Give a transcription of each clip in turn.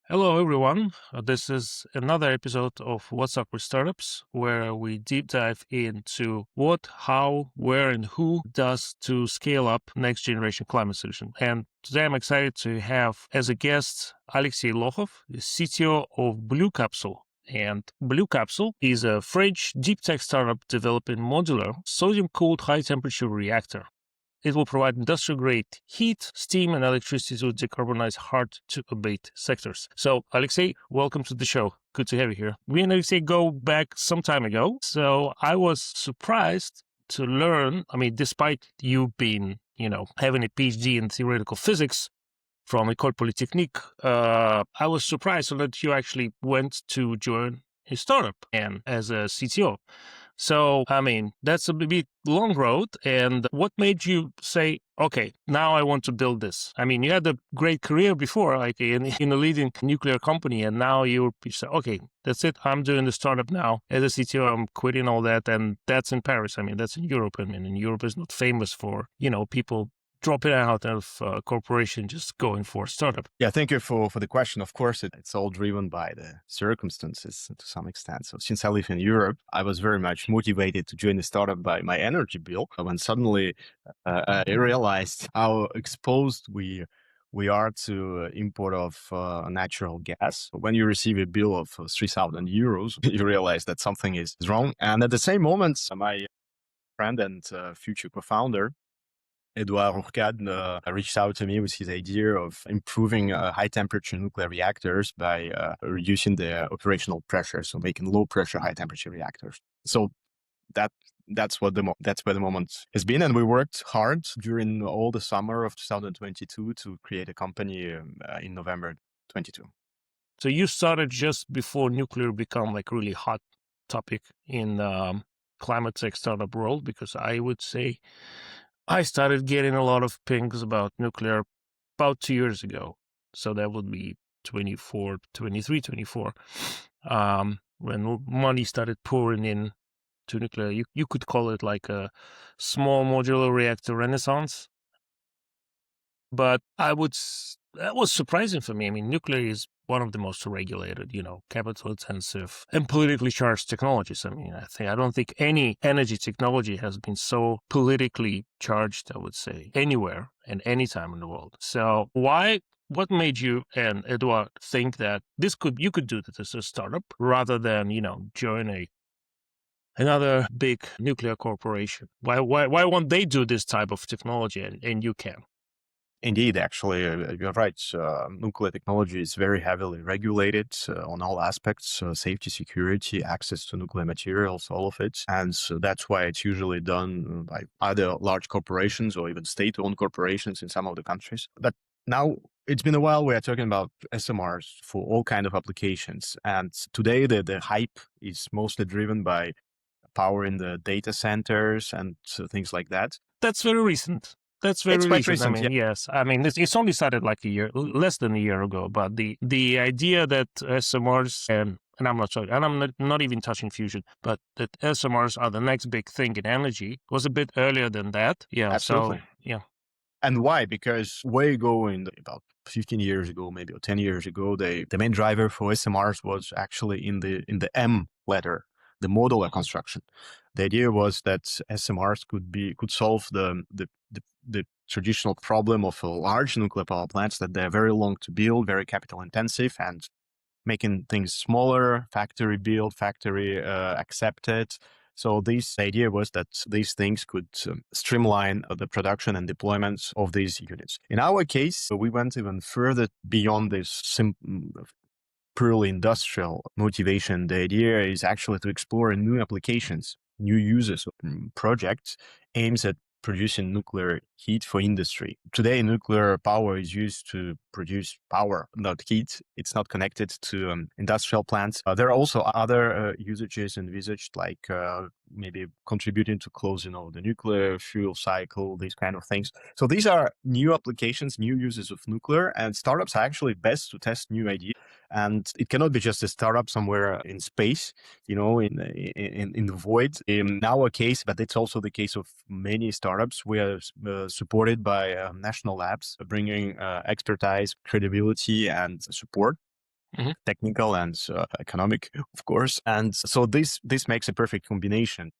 Hello, everyone. This is another episode of What's Up with Startups, where we deep dive into what, how, where, and who does to scale up next generation climate solution. And today I'm excited to have as a guest Alexey Lokhov, the CTO of Blue Capsule. And Blue Capsule is a French deep tech startup developing modular sodium-cooled high-temperature reactor. It will provide industrial-grade heat, steam, and electricity to decarbonize hard-to-abate sectors. So, Alexey, welcome to the show. Good to have you here. Me and Alexey go back some time ago, so I was surprised to learn, despite you being, having a PhD in theoretical physics from École Polytechnique, I was surprised that you actually went to join a startup and as a CTO. So, that's a bit long road. And what made you say, okay, now I want to build this? You had a great career before, like in a leading nuclear company. And now you say, okay, that's it. I'm doing the startup now. As a CTO, I'm quitting all that. And that's in Paris. That's in Europe. And Europe is not famous for, people dropping out of corporation, just going for a startup. Yeah, thank you for the question. Of course, it's all driven by the circumstances to some extent. So since I live in Europe, I was very much motivated to join the startup by my energy bill. When suddenly I realized how exposed we are to import of natural gas. When you receive a bill of 3,000 euros, you realize that something is wrong. And at the same moment, my friend and future co-founder, Edouard Rourcade reached out to me with his idea of improving high-temperature nuclear reactors by reducing the operational pressure, so making low-pressure, high-temperature reactors. So that's where the moment has been, and we worked hard during all the summer of 2022 to create a company in November 22. So you started just before nuclear become like really hot topic in climate tech startup world, because I would say I started getting a lot of pings about nuclear about 2 years ago. So that would be 24, 23, 24, when money started pouring in to nuclear. You could call it like a small modular reactor renaissance. But that was surprising for me. Nuclear is one of the most regulated, capital intensive and politically charged technologies. I don't think any energy technology has been so politically charged, I would say, anywhere and anytime in the world. So what made you and Edouard think that you could do this as a startup rather than, join another big nuclear corporation? Why won't they do this type of technology and you can? Indeed, actually, you're right. Nuclear technology is very heavily regulated on all aspects, safety, security, access to nuclear materials, all of it. And so that's why it's usually done by either large corporations or even state-owned corporations in some of the countries. But now it's been a while we are talking about SMRs for all kinds of applications. And today the hype is mostly driven by power in the data centers and things like that. That's very recent. That's very It's quite recent. recent, yeah. Yes. It's only started like less than a year ago. But the idea that SMRs and I'm not sorry, and I'm not even touching fusion, but that SMRs are the next big thing in energy was a bit earlier than that. Yeah. Absolutely. So yeah. And why? Because way ago, about 15 years ago, maybe or 10 years ago, the main driver for SMRs was actually in the M letter, the modular construction. The idea was that SMRs could solve the traditional problem of large nuclear power plants, that they're very long to build, very capital intensive, and making things smaller, factory built, factory accepted. So this idea was that these things could streamline the production and deployment of these units. In our case, we went even further beyond this purely industrial motivation. The idea is actually to explore new applications, new uses, projects aims at producing nuclear heat for industry. Today, nuclear power is used to produce power, not heat. It's not connected to industrial plants. There are also other usages envisaged, like maybe contributing to closing of the nuclear fuel cycle, these kind of things. So these are new applications, new uses of nuclear, and startups are actually best to test new ideas. And it cannot be just a startup somewhere in space, in the void. In our case, but it's also the case of many startups, we are supported by national labs, bringing expertise, credibility, and support. technical and economic, of course. And so this makes a perfect combination.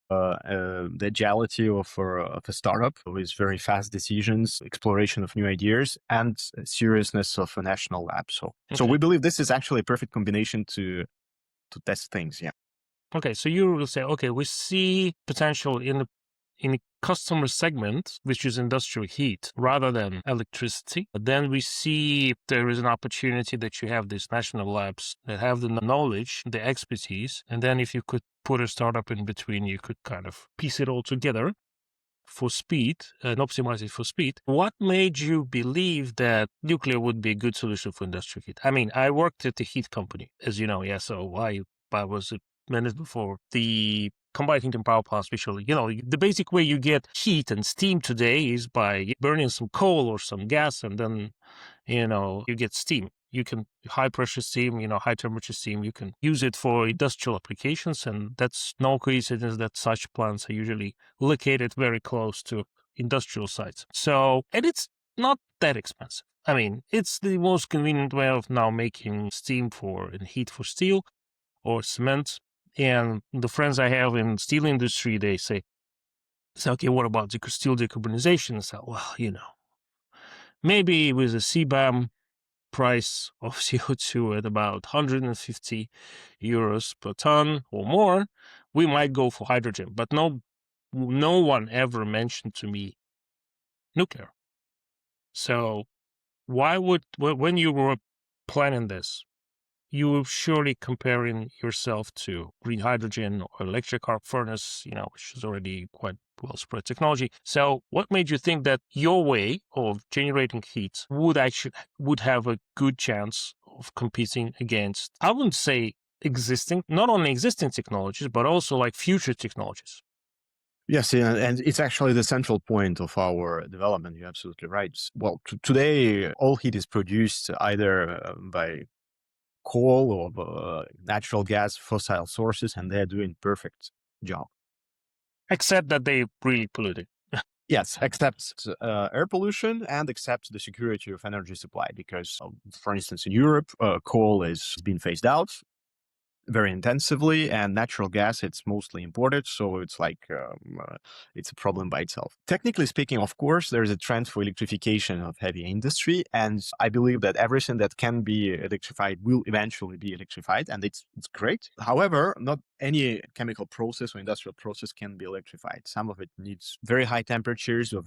The agility of a startup with very fast decisions, exploration of new ideas, and seriousness of a national lab. So we believe this is actually a perfect combination to test things. Yeah. Okay, so you will say, okay, we see potential in a customer segment, which is industrial heat rather than electricity. But then we see there is an opportunity that you have these national labs that have the knowledge, the expertise. And then if you could put a startup in between, you could kind of piece it all together for speed and optimize it for speed. What made you believe that nuclear would be a good solution for industrial heat? I mean, I worked at the heat company, as you know, yeah, so I was a minute before the combined heat and power plants, which are, the basic way you get heat and steam today is by burning some coal or some gas, and then, you get steam. You can high pressure steam, high temperature steam. You can use it for industrial applications, and that's no coincidence that such plants are usually located very close to industrial sites. So, and it's not that expensive. I mean, it's the most convenient way of now making steam and heat for steel or cement. And the friends I have in steel industry, they say, okay, what about the steel decarbonization? So, well, maybe with a CBAM price of CO2 at about 150 euros per ton or more, we might go for hydrogen. But no one ever mentioned to me nuclear. So when you were planning this, you were surely comparing yourself to green hydrogen or electric arc furnace, which is already quite well spread technology. So what made you think that your way of generating heat would have a good chance of competing against, I wouldn't say not only existing technologies, but also like future technologies? Yes, and it's actually the central point of our development. You're absolutely right. Well, today, all heat is produced either by coal or natural gas, fossil sources, and they're doing perfect job. Except that they really polluted. Yes, except air pollution and except the security of energy supply. Because, for instance, in Europe, coal is being phased out very intensively, and natural gas, it's mostly imported, so it's like it's a problem by itself. Technically speaking, of course, there's a trend for electrification of heavy industry, and I believe that everything that can be electrified will eventually be electrified, and it's great. However, not any chemical process or industrial process can be electrified. Some of it needs very high temperatures or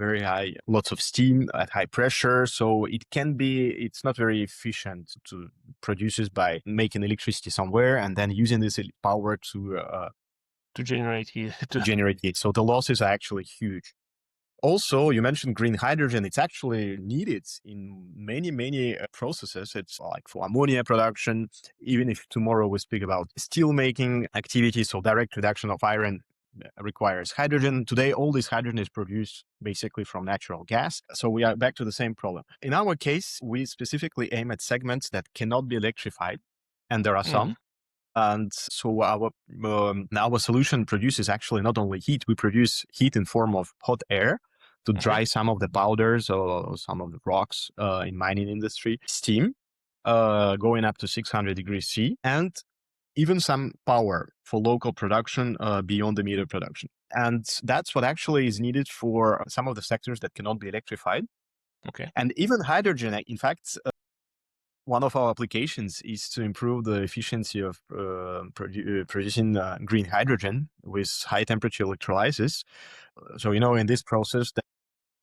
lots of steam at high pressure, so it's not very efficient to produce by making electricity somewhere and then using this power to generate heat. to generate heat. So the losses are actually huge. Also, you mentioned green hydrogen. It's actually needed in many processes. It's like for ammonia production. Even if tomorrow we speak about steel making activities, so direct reduction of iron requires hydrogen. Today, all this hydrogen is produced basically from natural gas. So we are back to the same problem. In our case, we specifically aim at segments that cannot be electrified, and there are some. And so our solution produces actually not only heat, we produce heat in form of hot air to dry some of the powders or some of the rocks in mining industry, steam going up to 600 degrees C, and even some power for local production beyond the meter production. And that's what actually is needed for some of the sectors that cannot be electrified. Okay. And even hydrogen, in fact, one of our applications is to improve the efficiency of producing green hydrogen with high temperature electrolysis. So, in this process,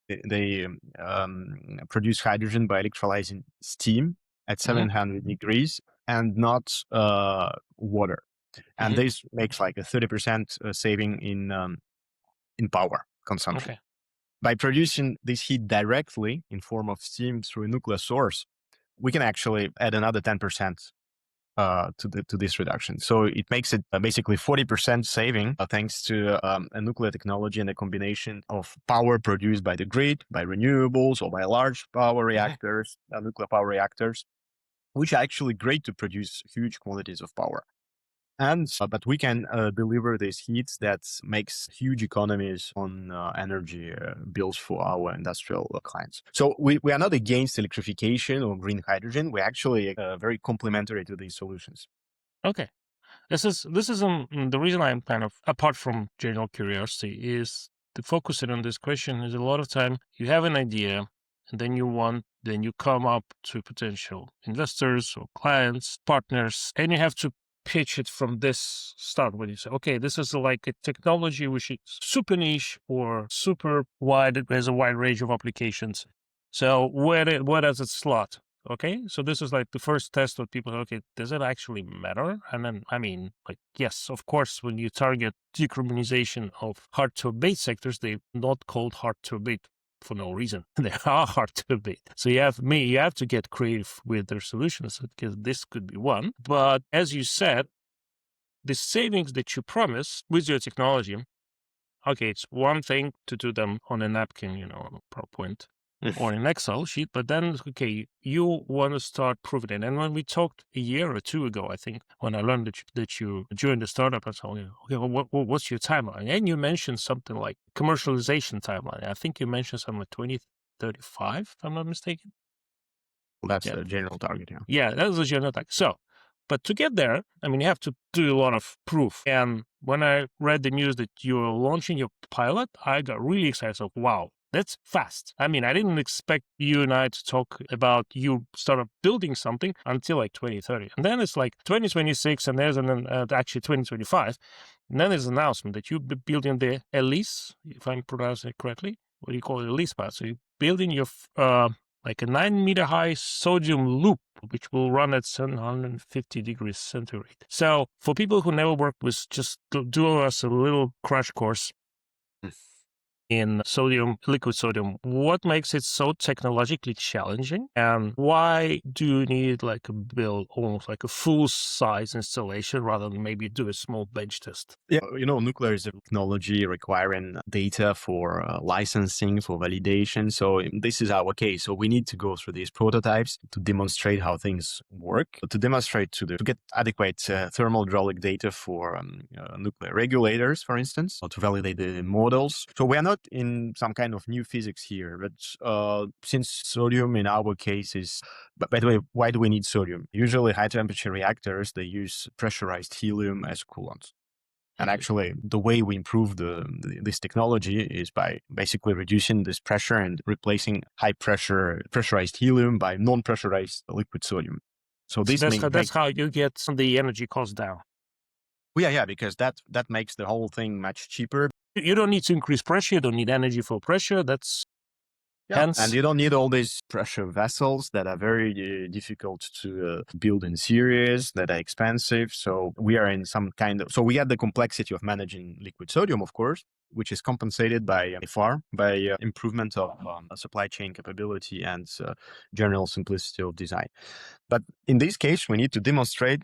they produce hydrogen by electrolyzing steam at 700 degrees and not water. And this makes like a 30% saving in power consumption. Okay. By producing this heat directly in form of steam through a nuclear source, we can actually add another 10% to this reduction. So it makes it basically 40% saving thanks to a nuclear technology and a combination of power produced by the grid, by renewables, or by large power reactors, nuclear power reactors, which are actually great to produce huge quantities of power. And but we can deliver this heat that makes huge economies on energy bills for our industrial clients. So we are not against electrification or green hydrogen. We're actually very complementary to these solutions. Okay. This is the reason I'm kind of, apart from general curiosity, is to focus it on this question is a lot of time you have an idea and then you come up to potential investors or clients, partners, and you have to pitch it from this start when you say, okay, this is like a technology which is super niche or super wide, it has a wide range of applications. So where does it slot? Okay, so this is like the first test of people. Okay, does it actually matter? And then, I mean, like, yes, of course, when you target decarbonization of hard to abate sectors, they're not called hard to abate for no reason. They are hard to abate. So you have to get creative with their solutions because this could be one. But as you said, the savings that you promise with your technology, okay, it's one thing to do them on a napkin, on a PowerPoint or an Excel sheet, but then, okay, you want to start proving it. And when we talked a year or two ago, I think, when I learned that you joined the startup, I said, okay, well, what's your timeline? And you mentioned something like commercialization timeline. I think you mentioned something like 2035, if I'm not mistaken. That's Yeah. the general target. Yeah. Yeah, that was a general attack. So, but to get there, I mean, you have to do a lot of proof. And when I read the news that you're launching your pilot, I got really excited. So, wow, that's fast. I mean, I didn't expect you and I to talk about you start up building something until like 2030. And then it's like 2026, and there's actually 2025. And then there's an announcement that you're building the ELISE, if I'm pronouncing it correctly. What do you call it? ELISE part. So you're building your like a 9-meter high sodium loop, which will run at 750 degrees centigrade. So for people who never worked with, just do us a little crash course in liquid sodium. What makes it so technologically challenging? And why do you need like a build, almost like a full size installation rather than maybe do a small bench test? Yeah, nuclear is a technology requiring data for licensing, for validation. So this is our case. So we need to go through these prototypes to demonstrate how things work, to demonstrate to get adequate thermal hydraulic data for nuclear regulators, for instance, or to validate the models. So we are not in some kind of new physics here, but since sodium in our case is, but by the way, why do we need sodium? Usually high temperature reactors, they use pressurized helium as coolant. And actually, the way we improve this technology is by basically reducing this pressure and replacing pressurized helium by non-pressurized liquid sodium. So this that's how you get the energy cost down. Yeah, because that makes the whole thing much cheaper. You don't need to increase pressure. You don't need energy for pressure. That's hence. And you don't need all these pressure vessels that are very difficult to build in series, that are expensive. So we are in some kind of, so we have the complexity of managing liquid sodium, of course, which is compensated by improvement of supply chain capability and general simplicity of design. But in this case, we need to demonstrate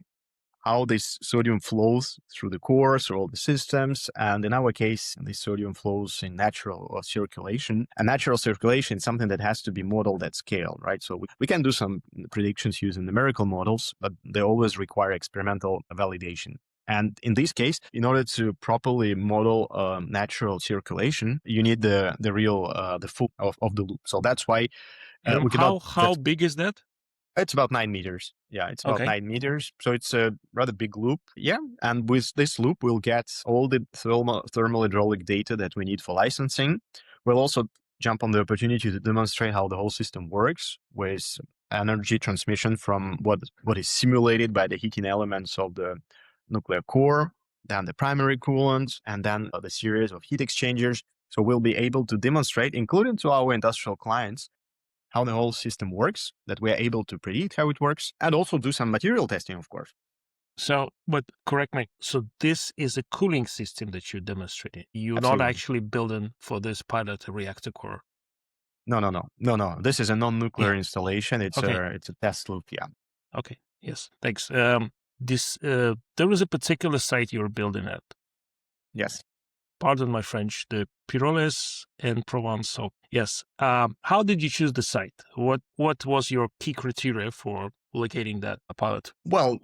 how this sodium flows through the core, through all the systems. And in our case, this sodium flows in natural circulation. And natural circulation is something that has to be modeled at scale, right? So we can do some predictions using numerical models, but they always require experimental validation. And in this case, in order to properly model natural circulation, you need the full of the loop. So that's why we cannot. How big is that? It's about 9 meters. Yeah, it's about 9 meters. So it's a rather big loop. Yeah. And with this loop, we'll get all the thermal hydraulic data that we need for licensing. We'll also jump on the opportunity to demonstrate how the whole system works with energy transmission from what is simulated by the heating elements of the nuclear core, then the primary coolant, and then the series of heat exchangers. So we'll be able to demonstrate, including to our industrial clients, how the whole system works, that we are able to predict how it works, and also do some material testing, of course. So, but correct me. So this is a cooling system that you're demonstrating. You're Absolutely. not actually building for this pilot a reactor core. No. This is a non-nuclear installation. It's Okay. it's a test loop. Yeah. Okay. Yes. Thanks. There was a particular site you were building at. Yes. Pardon my French. The Peyrolles-en-Provence. So yes. How did you choose the site? What was your key criteria for locating that pilot? Well,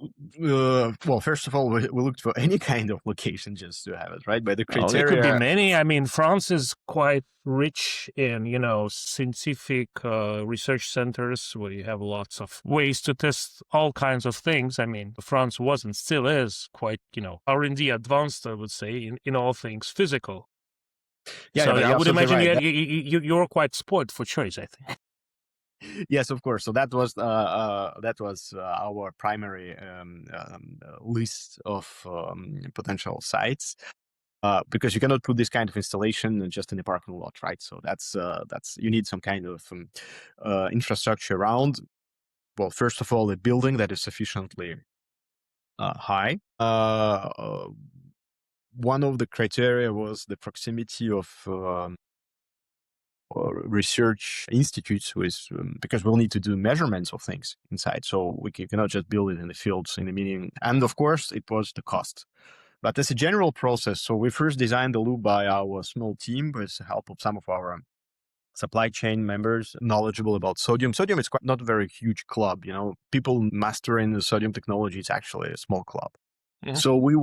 first of all, we looked for any kind of location just to have it, right? But the Oh, there could be criteria, many. I mean, France is quite rich in, scientific research centers where you have lots of ways to test all kinds of things. I mean, France was and still is quite, R&D advanced, I would say, in all things physical. yeah, So but I you're would absolutely imagine right. you're quite spoiled for choice, I think. Yes, of course. So that was our primary list of potential sites. Because you cannot put this kind of installation just in a parking lot, right? So that's you need some kind of infrastructure around. Well, first of all, a building that is sufficiently high. One of the criteria was the proximity of research institutes because we'll need to do measurements of things inside. So we cannot just build it in the fields in the meaning. And of course, it was the cost. But as a general process, so we first designed the loop by our small team with the help of some of our supply chain members knowledgeable about sodium. Sodium is quite not a very huge club, people mastering the sodium technology is actually a small club. Mhm. So we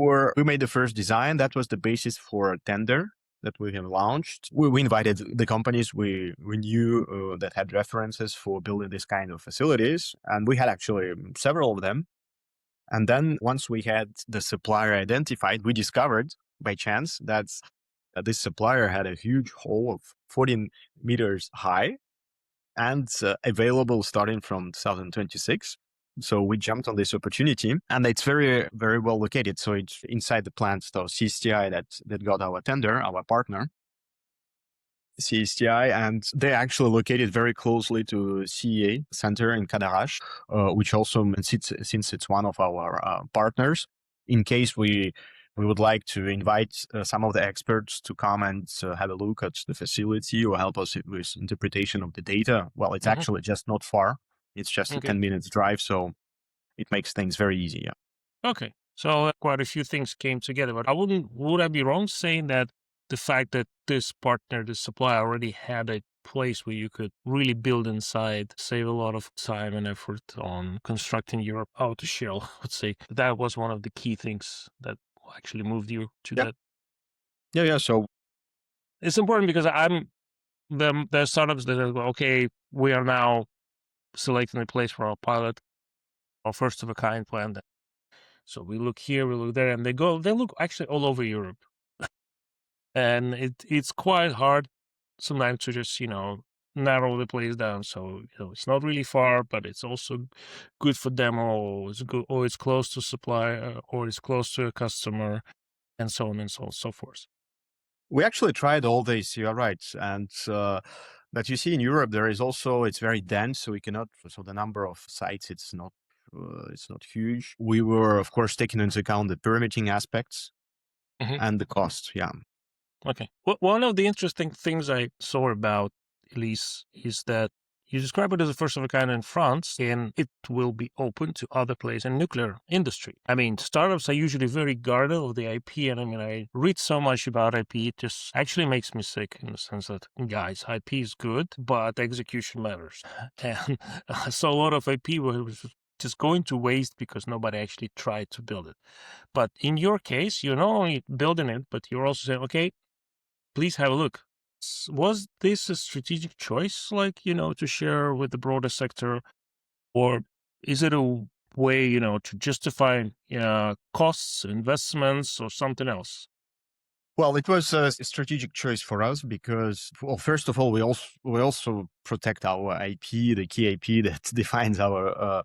made the first design. That was the basis for a tender that we have launched. We invited the companies we knew that had references for building this kind of facilities. And we had actually several of them. And then once we had the supplier identified, we discovered by chance that this supplier had a huge hole of 14 meters high and available starting from 2026. So we jumped on this opportunity, and it's very, very well located. So it's inside the plant. So CSTI that got our tender, our partner, CSTI, and they're actually located very closely to CEA Center in Cadarache, which also, since it's one of our partners, in case we would like to invite some of the experts to come and have a look at the facility or help us with interpretation of the data. Well, it's Mhm. actually just not far. It's just a Okay. 10 minutes drive, so it makes things very easy. Yeah. Okay. So quite a few things came together, but would I be wrong saying that the fact that this partner, this supplier already had a place where you could really build inside, save a lot of time and effort on constructing Europe out of shell, let's say that was one of the key things that actually moved you to Yeah. that. Yeah. So It's important because the startups that are, okay, we are now selecting a place for our pilot, our first of a kind plan. So we look here, we look there, and they look actually all over Europe. And it's quite hard sometimes to just, narrow the place down. So, it's not really far, but it's also good for demo, or it's good, or it's close to supply, or it's close to a customer, and so on and so on, so forth. we actually tried all this. You are right, and but you see, in Europe, there is also it's very dense, so we cannot. So the number of sites, it's not huge. We were, of course, taking into account the permitting aspects Mhm. and the cost. Yeah. Okay. Well, one of the interesting things I saw about ELISE is that you describe it as a first of a kind in France, and it will be open to other players in nuclear industry. I mean, startups are usually very guarded of the IP, and I mean, I read so much about IP, it just actually makes me sick in the sense that, guys, IP is good, but execution matters. And so a lot of IP was just going to waste because nobody actually tried to build it. But in your case, you're not only building it, but you're also saying, okay, please have a look. Was this a strategic choice, to share with the broader sector, or is it a way, to justify costs, investments, or something else? Well, it was a strategic choice for us because, well, first of all, we also protect our IP, the key IP that defines our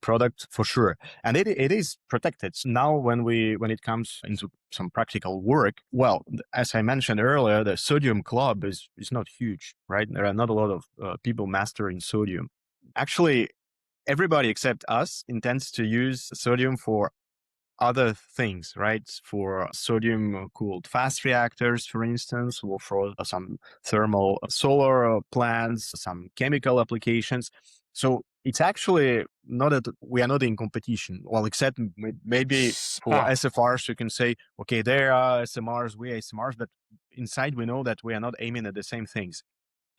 product for sure, and it is protected. Now, when it comes into some practical work, well, as I mentioned earlier, the sodium club is not huge, right? There are not a lot of people mastering sodium. Actually, everybody except us intends to use sodium for other things, right? For sodium cooled fast reactors, for instance, or for some thermal solar plants, some chemical applications. So It's actually not that we are not in competition. Well, except maybe for Ah, SFRs, you can say, okay, there are SMRs, we are SMRs, but inside we know that we are not aiming at the same things.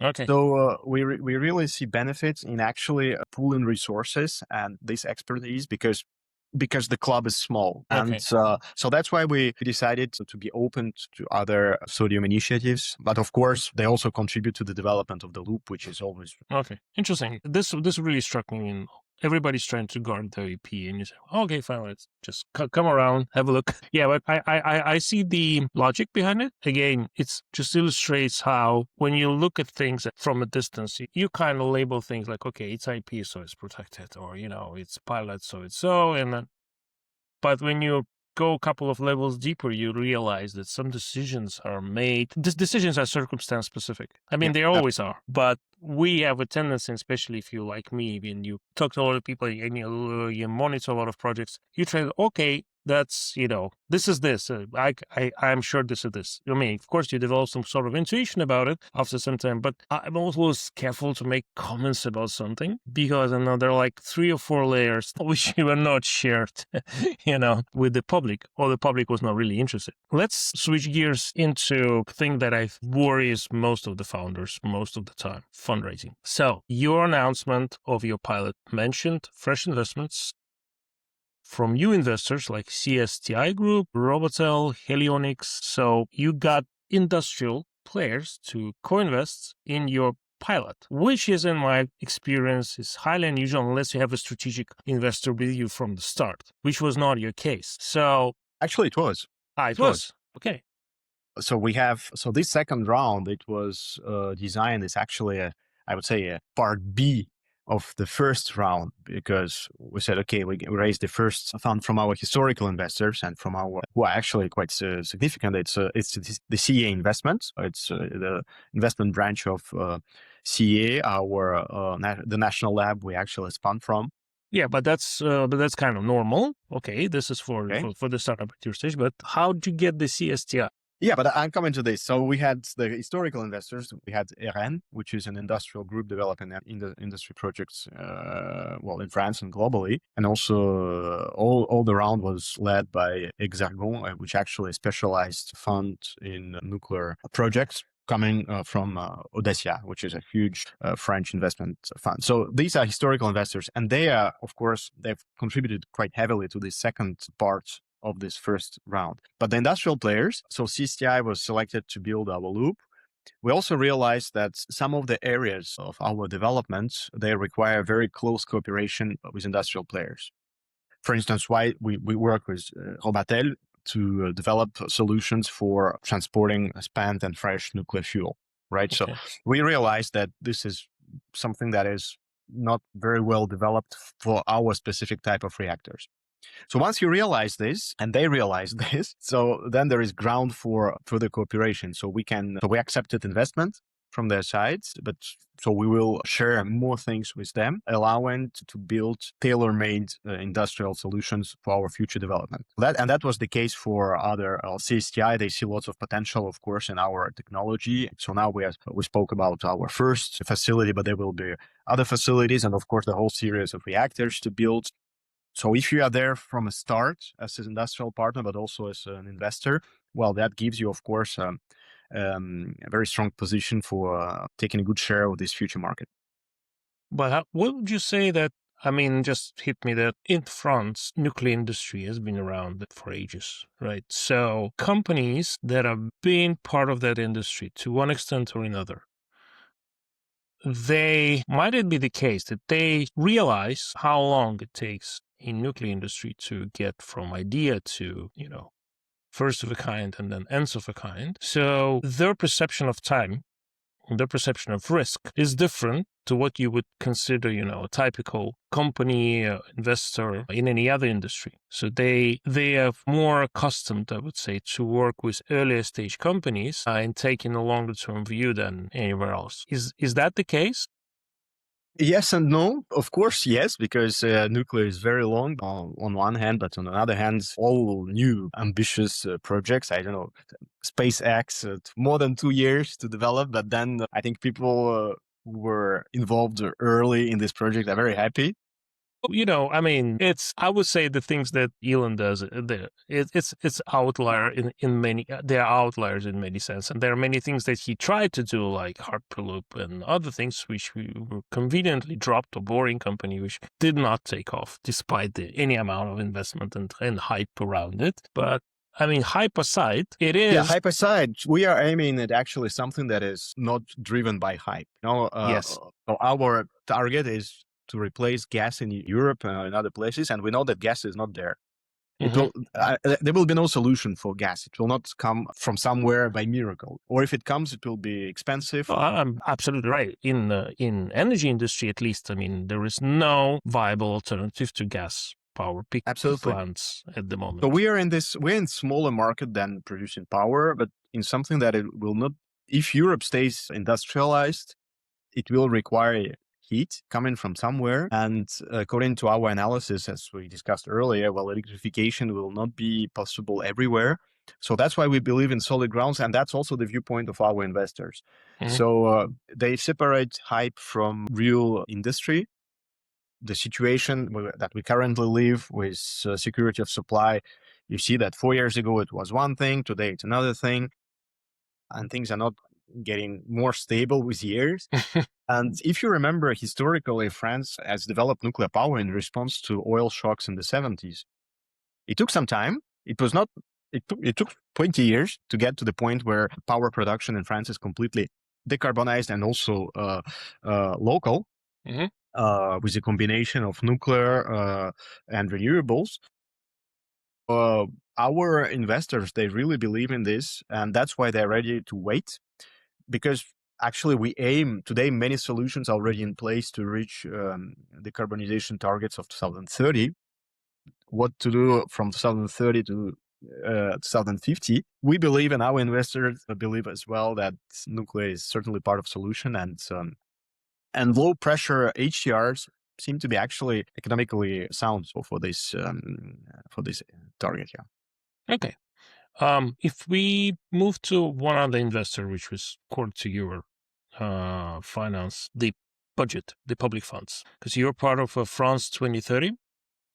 okay. So we really see benefits in actually pooling resources and this expertise because the club is small. And Okay. so that's why we decided to be open to other sodium initiatives. But of course, they also contribute to the development of the loop, which is always Okay. Interesting. This really struck me. Everybody's trying to guard their EP, and you say, "Okay, fine, let's just come around, have a look." Yeah, but I see the logic behind it. Again, it's just illustrates how when you look at things from a distance, you kind of label things like, "Okay, it's IP, so it's protected," or it's pilot, so it's so, and then. But when you go a couple of levels deeper, you realize that some decisions are made. Decisions are circumstance specific. I mean, yeah. they always are. But we have a tendency, especially if you like me, when you talk to a lot of people and you monitor a lot of projects, you try, okay, that's, this is this. I'm sure this is this. I mean, of course, you develop some sort of intuition about it after some time, but I'm always careful to make comments about something because I know there are like 3 or 4 layers which were not shared, with the public, or the public was not really interested. Let's switch gears into a thing that I worries most of the founders most of the time, fundraising. So your announcement of your pilot mentioned fresh investments from new investors like CSTI Group, Robatel, Helionics. So you got industrial players to co-invest in your pilot, which is, in my experience, is highly unusual unless you have a strategic investor with you from the start, which was not your case. So Actually, it was. it was. Okay. So this second round, it was designed as actually I would say a part B of the first round, because we said, okay, we raised the first fund from our historical investors and from our, who are actually quite significant. It's the CA investments. It's the investment branch of CA, the national lab we actually spun from. Yeah, but that's kind of normal. Okay, this is for Okay. for the startup at your stage. But how did you get the CSTI? Yeah, but I'm coming to this. So we had the historical investors. We had RN, which is an industrial group developing in the industry projects, in France and globally. And also all the round was led by Hexagon, which actually specialized fund in nuclear projects coming from Odessia, which is a huge French investment fund. So these are historical investors, and they are, of course, they've contributed quite heavily to the second part of this first round. But the industrial players, so CSTI was selected to build our loop. We also realized that some of the areas of our development, they require very close cooperation with industrial players. For instance, why we work with Robatel to develop solutions for transporting spent and fresh nuclear fuel, right? Okay. So we realized that this is something that is not very well developed for our specific type of reactors. So once you realize this, and they realize this, so then there is ground for further cooperation. So we accepted investment from their sides, but so we will share more things with them, allowing to build tailor-made industrial solutions for our future development. That was the case for other CSTI. They see lots of potential, of course, in our technology. So now we spoke about our first facility, but there will be other facilities, and of course the whole series of reactors to build. So if you are there from a start as an industrial partner, but also as an investor, well, that gives you, of course, a very strong position for taking a good share of this future market. But what would you say that, I mean, just hit me that in France, nuclear industry has been around for ages, right? So companies that have been part of that industry to one extent or another, might it be the case that they realize how long it takes in nuclear industry to get from idea to, first of a kind and then ends of a kind. So their perception of time, their perception of risk is different to what you would consider, a typical company investor in any other industry. So they are more accustomed, I would say, to work with earlier stage companies and taking a longer term view than anywhere else. Is that the case? Yes and no. Of course, yes, because nuclear is very long on one hand, but on another hand, all new ambitious projects, I don't know, SpaceX, more than 2 years to develop. But then I think people who were involved early in this project are very happy. I mean, I would say the things that Elon does, it's outlier in many, there are outliers in many sense. And there are many things that he tried to do, like Hyperloop and other things, which we were conveniently dropped, a boring company, which did not take off despite any amount of investment and hype around it. But I mean, hype aside, it is. Yeah, hype aside, we are aiming at actually something that is not driven by hype. Yes. So our target is to replace gas in Europe and other places, and we know that gas is not there. There will be no solution for gas. It will not come from somewhere by miracle, or if it comes, it will be expensive. Oh, I'm absolutely right. In energy industry, at least, I mean, there is no viable alternative to gas power plants at the moment. So we're in smaller market than producing power, but in something that it will not. If Europe stays industrialized, it will require heat coming from somewhere. And according to our analysis, as we discussed earlier, well, electrification will not be possible everywhere. So that's why we believe in solid grounds. And that's also the viewpoint of our investors. So they separate hype from real industry. The situation that we currently live with security of supply, you see that 4 years ago it was one thing, today it's another thing. And things are not getting more stable with years. And if you remember, historically, France has developed nuclear power in response to oil shocks in the 70s. It took some time. It took 20 years to get to the point where power production in France is completely decarbonized and also local, with a combination of nuclear and renewables. Our investors, they really believe in this, and that's why they're ready to wait. Because actually, we aim today, many solutions already in place to reach decarbonization targets of 2030. What to do from 2030 to 2050? We believe, and our investors believe as well, that nuclear is certainly part of solution, and low pressure HCRs seem to be actually economically sound for this target. Yeah. Okay. If we move to one other investor, which was core to your finance, the budget, the public funds, because you're part of France 2030.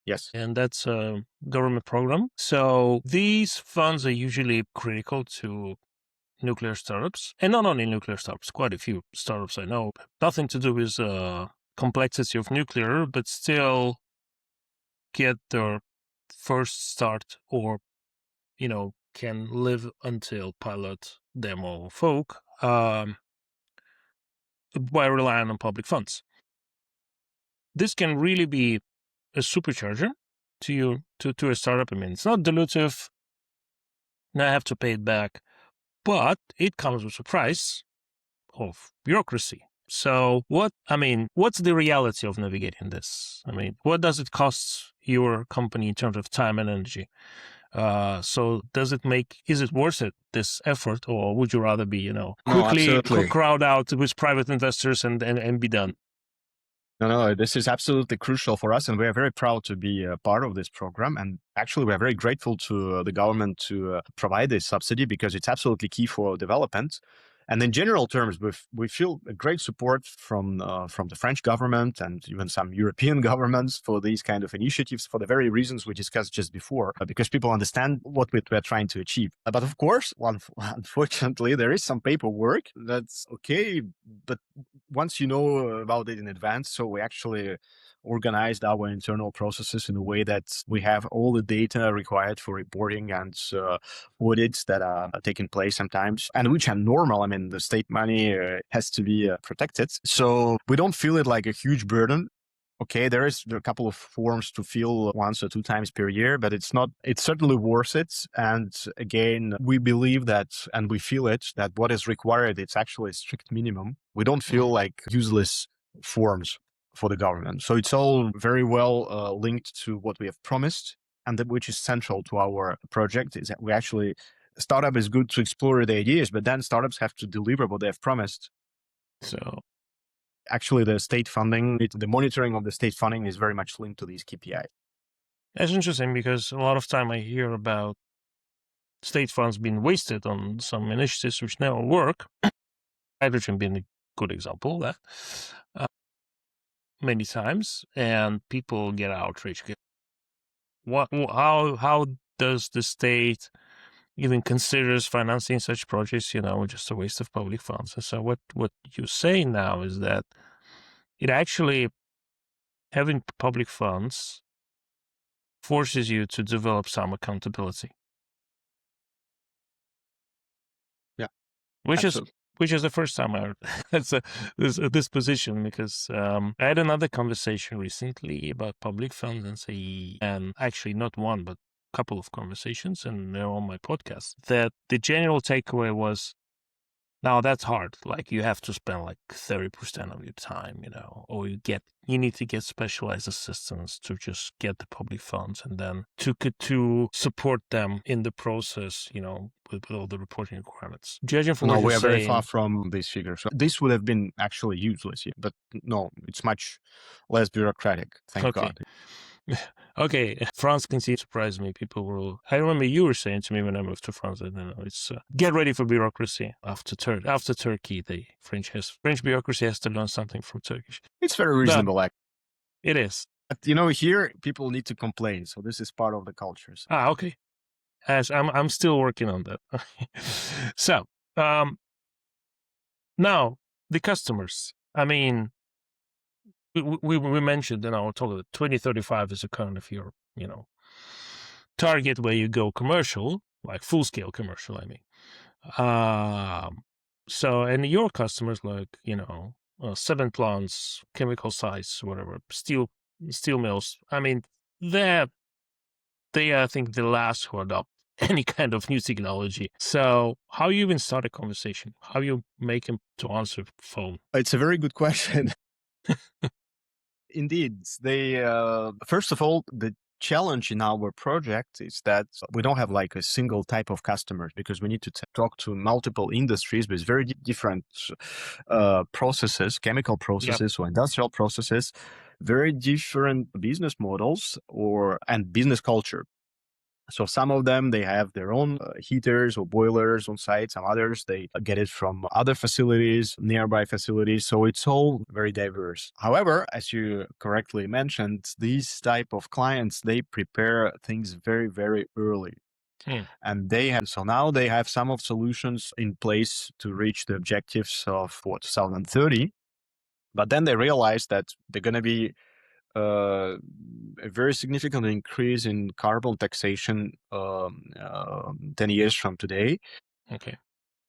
Yes. And that's a government program. So these funds are usually critical to nuclear startups, and not only nuclear startups, quite a few startups I know, nothing to do with complexity of nuclear, but still get their first start or, can live until pilot, demo, FOAK, by relying on public funds. This can really be a supercharger to a startup. I mean, it's not dilutive. Now I have to pay it back, but it comes with a price of bureaucracy. So what's the reality of navigating this? I mean, what does it cost your company in terms of time and energy? So is it worth it, this effort, or would you rather be, quickly crowd out with private investors and be done? No, this is absolutely crucial for us, and we are very proud to be a part of this program. And actually, we are very grateful to the government to provide this subsidy, because it's absolutely key for development. And in general terms, we feel a great support from the French government and even some European governments for these kind of initiatives, for the very reasons we discussed just before, because people understand what we're trying to achieve. But of course, unfortunately, there is some paperwork. That's okay, but once you know about it in advance, so we actually organized our internal processes in a way that we have all the data required for reporting and audits that are taking place sometimes, and which are normal. I mean, the state money has to be protected. So we don't feel it like a huge burden. Okay, there is a couple of forms to fill once or two times per year, but it's certainly worth it. And again, we believe that, and we feel it, that what is required, it's actually a strict minimum. We don't feel like useless forms for the government. So it's all very well linked to what we have promised, and which is central to our project, is that we actually, startup is good to explore the ideas, but then startups have to deliver what they have promised. So actually, the state funding, the monitoring of the state funding is very much linked to these KPIs. That's interesting, because a lot of time I hear about state funds being wasted on some initiatives which never work. Hydrogen being a good example of that. Many times, and people get outraged. How does the state even considers financing such projects? Just a waste of public funds. And so what you're saying now is that it actually, having public funds forces you to develop some accountability. Yeah, which absolutely. is the first time I heard this position, because I had another conversation recently about public funds and actually not one but a couple of conversations, and they're on my podcast, that the general takeaway was, now that's hard. Like, you have to spend like 30% of your time, or you need to get specialized assistants to just get the public funds, and then to support them in the process, with all the reporting requirements. Judging from No, what you're we are very saying, far from these figures. So this would have been actually useless, but no, it's much less bureaucratic. Thank okay. God. Okay, France continues to surprise me. I remember you were saying to me when I moved to France, it's get ready for bureaucracy. After Turkey, the French bureaucracy has to learn something from Turkish. It's very reasonable, actually. It is. But, here people need to complain, so this is part of the culture. So. Okay. As I'm still working on that. So, now the customers. I mean, we mentioned in our talk that 2035 is a kind of your target where you go commercial, like full scale commercial. I mean, so, and your customers, like 7 plants, chemical sites, whatever, steel mills. I mean, they are, I think, the last who adopt any kind of new technology. So how you even start a conversation? How you make him to answer phone? It's a very good question. Indeed, first of all, the challenge in our project is that we don't have like a single type of customer, because we need to talk to multiple industries with very different processes, chemical processes or industrial processes, very different business models and business culture. So some of them, they have their own heaters or boilers on site. Some others, they get it from other facilities, nearby facilities. So it's all very diverse. However, as you correctly mentioned, these type of clients, they prepare things very, very early. And now they have some of solutions in place to reach the objectives of 2030. But then they realize that they're going to be a very significant increase in carbon taxation 10 years from today. Okay.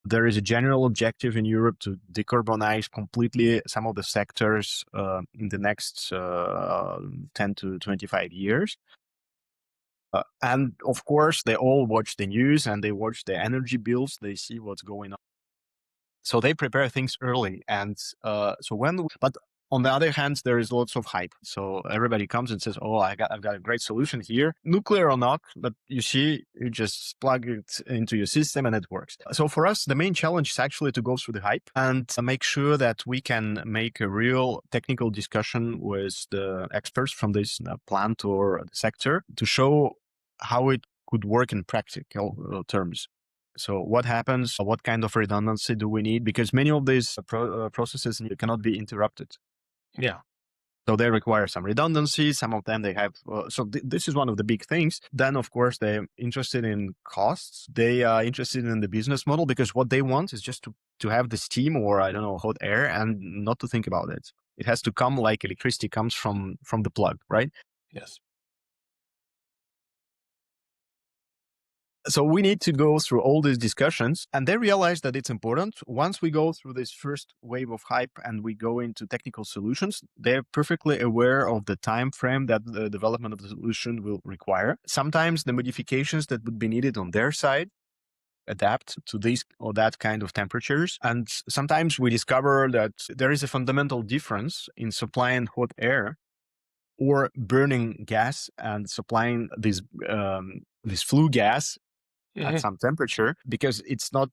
There is a general objective in Europe to decarbonize completely some of the sectors in the next 10 to 25 years. And of course, they all watch the news and they watch the energy bills. They see what's going on. So they prepare things early. And but on the other hand, there is lots of hype. So everybody comes and says, "Oh, I've got a great solution here, nuclear or not." But you just plug it into your system and it works. So for us, the main challenge is actually to go through the hype and make sure that we can make a real technical discussion with the experts from this plant or sector to show how it could work in practical terms. So what happens? What kind of redundancy do we need? Because many of these processes cannot be interrupted. Yeah. So they require some redundancy. Some of them they have. This is one of the big things. Then, of course, they're interested in costs. They are interested in the business model, because what they want is just to have the steam or, I don't know, hot air and not to think about it. It has to come like electricity comes from the plug, right? Yes. So we need to go through all these discussions, and they realize that it's important. Once we go through this first wave of hype and we go into technical solutions, they're perfectly aware of the time frame that the development of the solution will require. Sometimes the modifications that would be needed on their side adapt to this or that kind of temperatures. And sometimes we discover that there is a fundamental difference in supplying hot air or burning gas and supplying this flue gas at some temperature, because it's not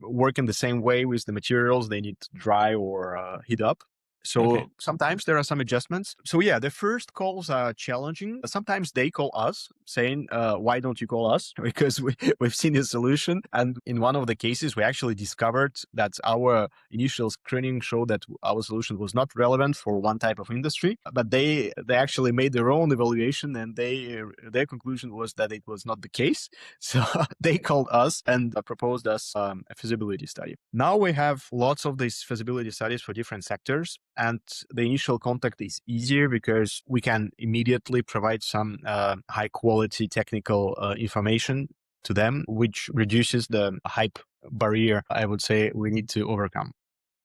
working the same way with the materials they need to dry or heat up. So sometimes there are some adjustments. So yeah, the first calls are challenging. Sometimes they call us saying, why don't you call us? Because we've seen a solution. And in one of the cases, we actually discovered that our initial screening showed that our solution was not relevant for one type of industry, but they actually made their own evaluation, and their conclusion was that it was not the case. So they called us and proposed us a feasibility study. Now we have lots of these feasibility studies for different sectors, and the initial contact is easier because we can immediately provide some high quality technical information to them, which reduces the hype barrier, I would say, we need to overcome.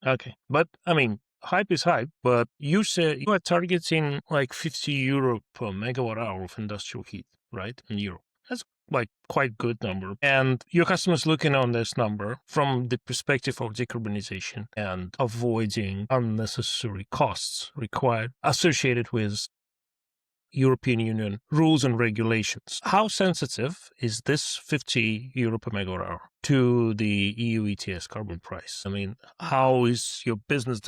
Okay. But I mean, hype is hype, but you said you are targeting like 50 euro per megawatt hour of industrial heat, right? In Europe. That's like quite good number. And your customers looking on this number from the perspective of decarbonization and avoiding unnecessary costs required associated with European Union rules and regulations. How sensitive is this 50 euro per megawatt hour to the EU ETS carbon price? I mean, how is your business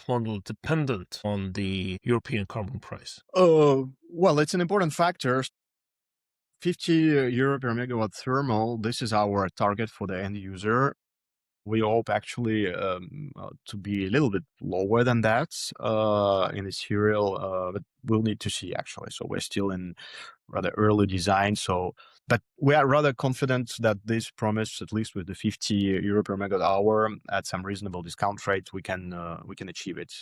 model dependent on the European carbon price? Well, it's an important factor. 50 euro per megawatt thermal, this is our target for the end user. We hope actually to be a little bit lower than that in the serial, but we'll need to see actually. So we're still in rather early design. But we are rather confident that this promise, at least with the 50 euro per megawatt hour at some reasonable discount rate, we can achieve it.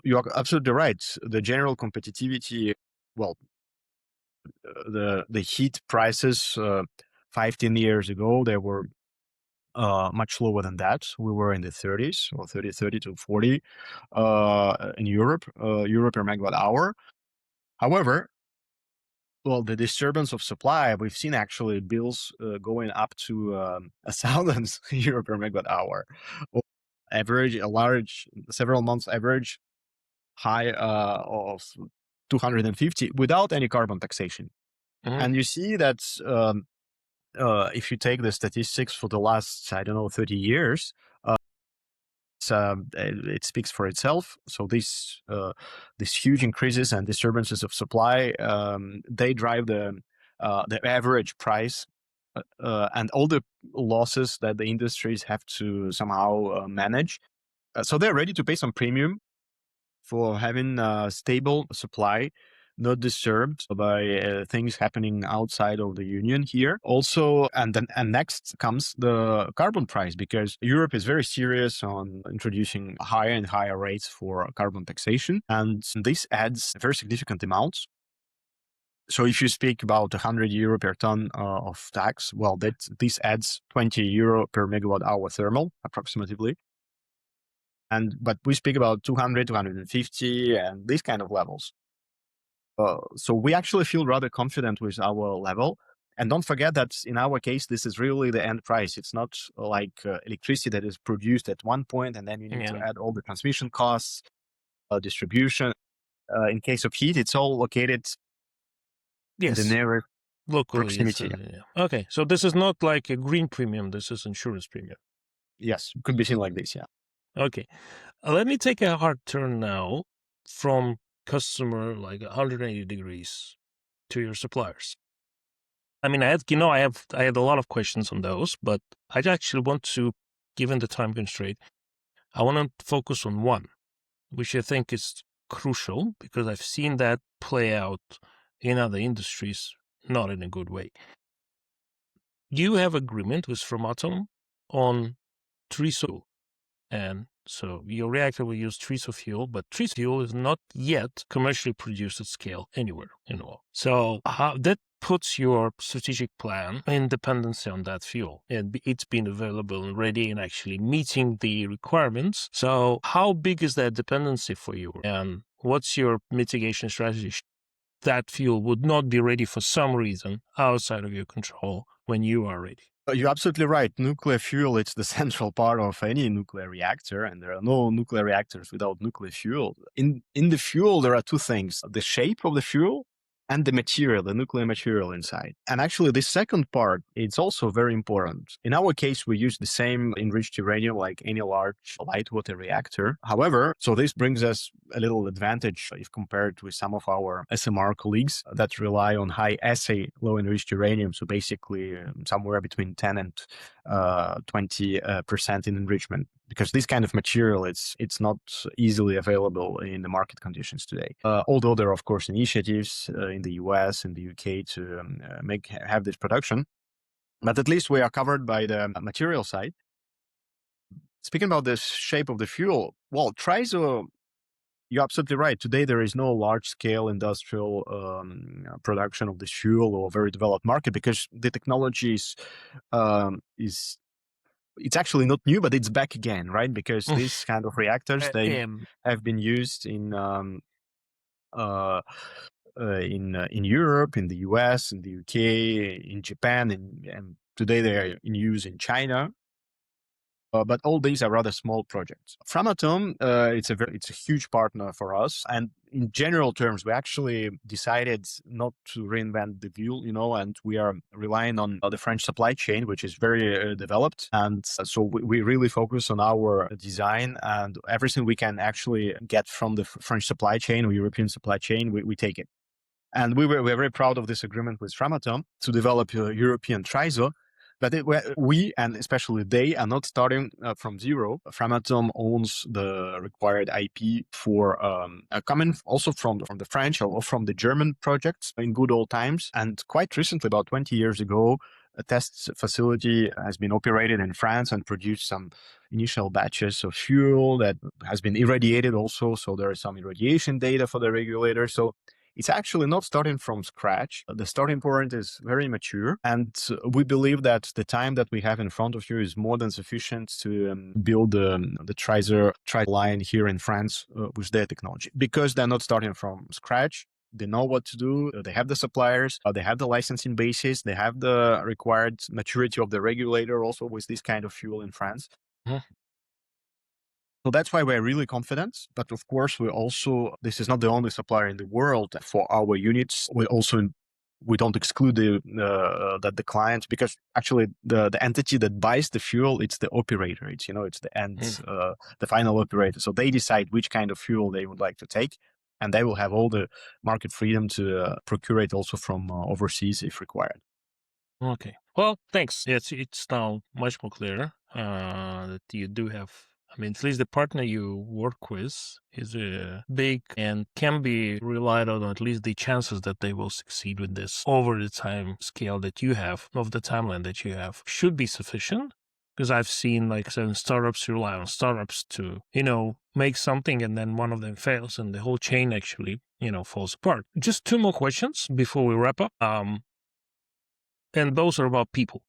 You are absolutely right. The general competitivity, well, the heat prices 15 years ago, they were much lower than that. We were in the 30s, or 30 to 40 in Europe, euro per megawatt hour. However, well, the disturbance of supply, we've seen actually bills going up to 1,000 euro per megawatt hour. Average, a large, several months average high of 250 without any carbon taxation. Mhm. And you see that if you take the statistics for the last, I don't know, 30 years, it speaks for itself. So these huge increases and disturbances of supply, they drive the average price and all the losses that the industries have to somehow manage. So they're ready to pay some premium for having a stable supply, not disturbed by things happening outside of the union here. Also, and next comes the carbon price, because Europe is very serious on introducing higher and higher rates for carbon taxation, and this adds very significant amounts. So if you speak about 100 euro per ton of tax, well, this adds 20 euro per megawatt hour thermal, approximately. But we speak about 200, 250, and these kind of levels. So we actually feel rather confident with our level. And don't forget that in our case, this is really the end price. It's not like electricity that is produced at one point and then you need to add all the transmission costs, distribution. In case of heat, it's all located in the near locally. proximity. Okay, so this is not like a green premium. This is insurance premium. Yes, could be seen like this, yeah. Okay, let me take a hard turn now from customer like 180 degrees to your suppliers. I mean, I had a lot of questions on those, but I actually want to, given the time constraint, I want to focus on one, which I think is crucial because I've seen that play out in other industries, not in a good way. You have agreement with Framatome on TRISO, and so your reactor will use TRISO fuel, but TRISO fuel is not yet commercially produced at scale anywhere in the world. So that puts your strategic plan in dependency on that fuel, and it's been available and ready and actually meeting the requirements. So how big is that dependency for you, and what's your mitigation strategy? That fuel would not be ready for some reason outside of your control when you are ready. You're absolutely right. Nuclear fuel, it's the central part of any nuclear reactor, and there are no nuclear reactors without nuclear fuel. In the fuel, there are two things: the shape of the fuel and the material, the nuclear material inside. And actually, the second part, it's also very important. In our case, we use the same enriched uranium like any large light water reactor. However, so this brings us a little advantage if compared with some of our SMR colleagues that rely on high assay, low enriched uranium. So basically, somewhere between 10 and 20% in enrichment, because this kind of material it's not easily available in the market conditions today. Although there are of course initiatives in the US and the UK to have this production, but at least we are covered by the material side. Speaking about the shape of the fuel, well, TRISO, you're absolutely right. Today, there is no large-scale industrial production of this fuel or very developed market because the technology is it's actually not new, but it's back again, right? Because these kind of reactors, they have been used in Europe, in the US, in the UK, in Japan, and today they are in use in China. But all these are rather small projects. Framatome, it's a huge partner for us, and in general terms, we actually decided not to reinvent the wheel, and we are relying on the French supply chain, which is very developed, and so we really focus on our design, and everything we can actually get from the French supply chain or European supply chain, we take it. And we're very proud of this agreement with Framatome to develop a European TRISO. But we, and especially they, are not starting from zero. Framatome owns the required IP for coming also from the French or from the German projects in good old times. And quite recently, about 20 years ago, a test facility has been operated in France and produced some initial batches of fuel that has been irradiated also. So there is some irradiation data for the regulator. So it's actually not starting from scratch. The starting point is very mature, and we believe that the time that we have in front of you is more than sufficient to build the TRISO line here in France with their technology, because they're not starting from scratch. They know what to do. They have the suppliers. They have the licensing basis. They have the required maturity of the regulator also with this kind of fuel in France. Mm-hmm. So that's why we're really confident. But of course, this is not the only supplier in the world for our units. We don't exclude the client, because actually the entity that buys the fuel, it's the operator. It's the end, the final operator. So they decide which kind of fuel they would like to take, and they will have all the market freedom to procure it also from overseas if required. Okay. Well, thanks. It's now much more clear that you do have. I mean, at least the partner you work with is big and can be relied on, at least the chances that they will succeed with this over the time scale that you have, of the timeline that you have, should be sufficient. Because I've seen some startups rely on startups to, make something, and then one of them fails and the whole chain actually, falls apart. Just two more questions before we wrap up. And those are about people.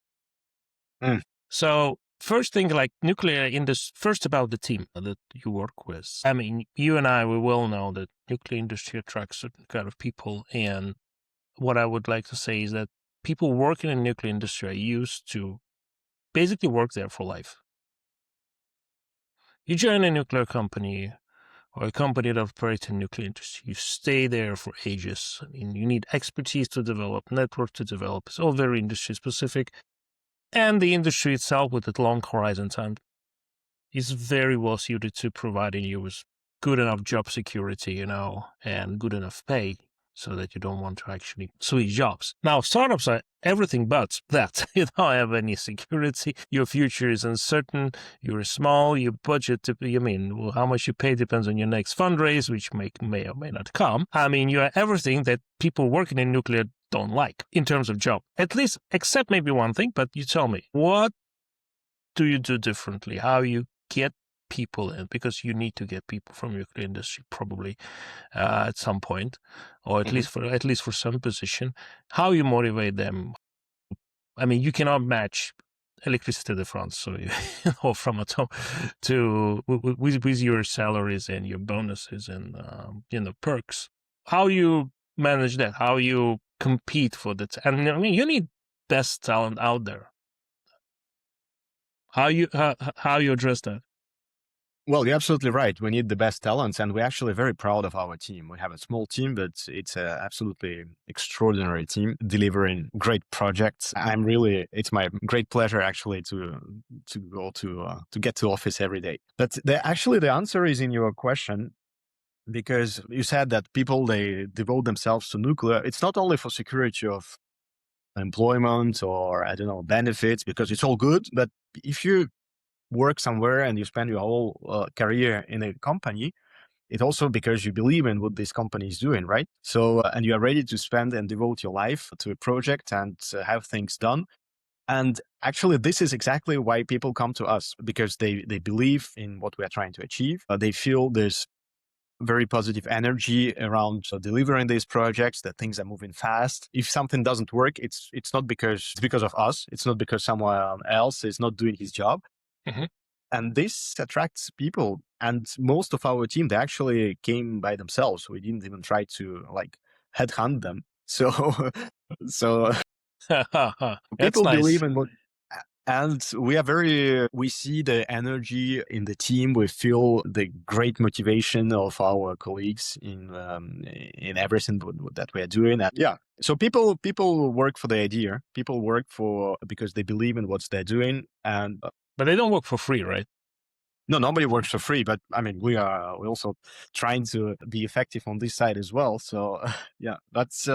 So first thing, like nuclear industry, first about the team that you work with. I mean, you and I, we well know that nuclear industry attracts certain kind of people. And what I would like to say is that people working in nuclear industry are used to basically work there for life. You join a nuclear company or a company that operates in nuclear industry, you stay there for ages. I mean, you need expertise to develop, network to develop. It's all very industry specific. And the industry itself, with its long horizon time, is very well suited to providing you with good enough job security, and good enough pay so that you don't want to actually switch jobs. Now, startups are everything but that. You don't have any security. Your future is uncertain. You're small. Your budget, how much you pay depends on your next fundraise, which may or may not come. I mean, you are everything that people working in nuclear don't like in terms of job, at least, except maybe one thing. But you tell me, what do you do differently? How you get people in, because you need to get people from nuclear industry probably at some point, or at least for some position. How you motivate them? I mean, you cannot match Electricité de France, so or Framatome with your salaries and your bonuses and perks. How you manage that? How you compete for that? And I mean, you need best talent out there. How you address that? Well, you're absolutely right. We need the best talents, and we're actually very proud of our team. We have a small team, but it's an absolutely extraordinary team delivering great projects. It's my great pleasure actually to go to get to office every day. But the answer is in your question, because you said that people, they devote themselves to nuclear. It's not only for security of employment or, I don't know, benefits, because it's all good. But if you work somewhere and you spend your whole career in a company, it's also because you believe in what this company is doing, right? So, and you are ready to spend and devote your life to a project and have things done. And actually, this is exactly why people come to us, because they believe in what we are trying to achieve. They feel there's very positive energy around delivering these projects, that things are moving fast. If something doesn't work, it's not because it's because of us. It's not because someone else is not doing his job. Mhm. And this attracts people. And most of our team, they actually came by themselves. We didn't even try to like headhunt them. So, so That's people nice. believe in what, and we see the energy in the team. We feel the great motivation of our colleagues in everything that we are doing. And yeah, so people work for the idea. People work for because they believe in what they're doing. And But they don't work for free, right? no, nobody works for free, but I mean, we're also trying to be effective on this side as well. So yeah, that's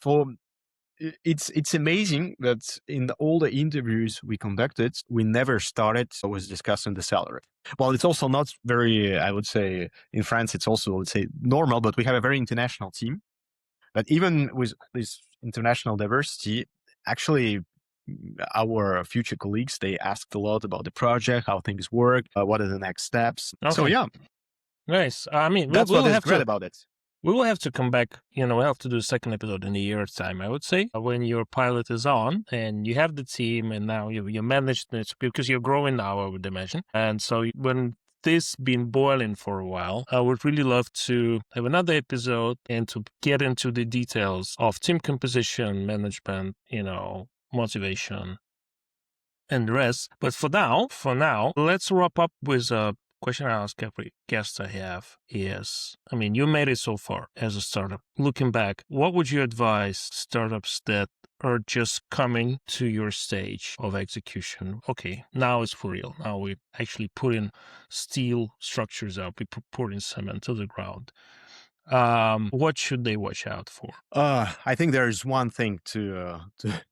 for it's amazing that in all the interviews we conducted, we never started with discussing the salary. Well, it's also not very, I would say, in France, it's also, let's say, normal, but we have a very international team. But even with this international diversity, actually, our future colleagues, they asked a lot about the project, how things work, what are the next steps. So Okay, yeah, nice. I mean, that's what is great about it. we will have to come back. We'll have to do a second episode in a year's time, I would say, when your pilot is on and you have the team and now you manage this because you're growing now, I would imagine. And so when this been boiling for a while, I would really love to have another episode and to get into the details of team composition, management, motivation and the rest. But for now, let's wrap up with a question I ask every guest I have is, I mean, you made it so far as a startup. Looking back, what would you advise startups that are just coming to your stage of execution? Okay, now it's for real. Now we actually putting steel structures up. We putting cement to the ground. What should they watch out for? I think there's one thing to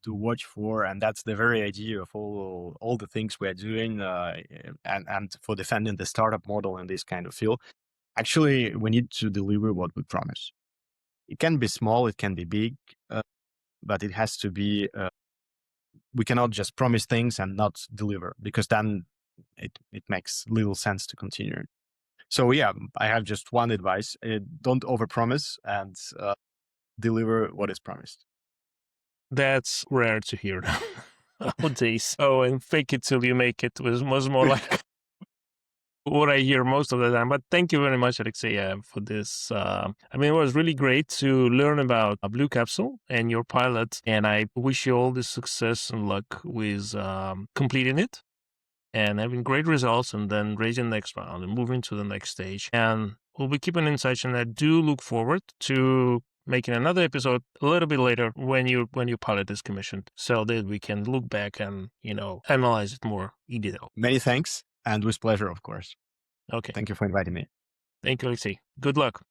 watch for, and that's the very idea of all the things we're doing, and for defending the startup model in this kind of field. Actually, we need to deliver what we promise. It can be small, it can be big, but it has to be. We cannot just promise things and not deliver, because then it makes little sense to continue. So yeah, I have just one advice: don't overpromise and deliver what is promised. That's rare to hear nowadays. Oh, and fake it till you make it was more like what I hear most of the time. But thank you very much, Alexey, for this. I mean, it was really great to learn about Blue Capsule and your pilot. And I wish you all the success and luck with completing it and having great results and then raising the next round and moving to the next stage. And we'll be keeping in touch. And I do look forward to making another episode a little bit later when your pilot is commissioned, so that we can look back and analyze it more in detail. Many thanks, and with pleasure, of course. Okay. Thank you for inviting me. Thank you, Alexey. Good luck.